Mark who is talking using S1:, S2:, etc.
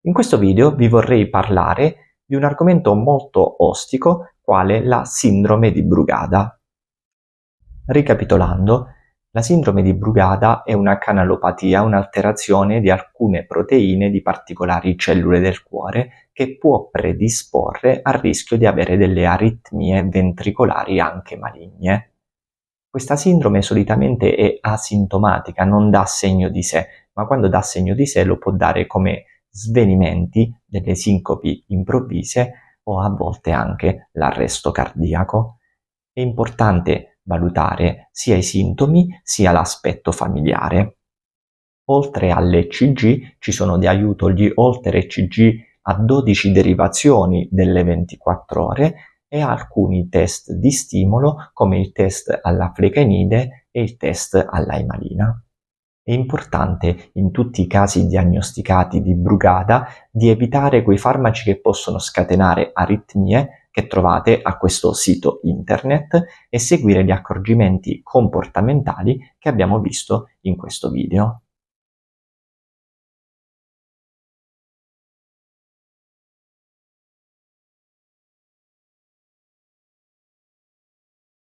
S1: In questo video vi vorrei parlare di un argomento molto ostico, quale la sindrome di Brugada. Ricapitolando, la sindrome di Brugada è una canalopatia, un'alterazione di alcune proteine di particolari cellule del cuore che può predisporre al rischio di avere delle aritmie ventricolari anche maligne. Questa sindrome solitamente è asintomatica, non dà segno di sé, ma quando dà segno di sé lo può dare come svenimenti, delle sincopi improvvise o a volte anche l'arresto cardiaco. È importante valutare sia i sintomi sia l'aspetto familiare. Oltre all'ECG ci sono di aiuto gli Holter ECG a 12 derivazioni delle 24 ore e alcuni test di stimolo come il test alla flecainide e il test all'aimalina. È importante in tutti i casi diagnosticati di Brugada di evitare quei farmaci che possono scatenare aritmie che trovate a questo sito internet e seguire gli accorgimenti comportamentali che abbiamo visto in questo video.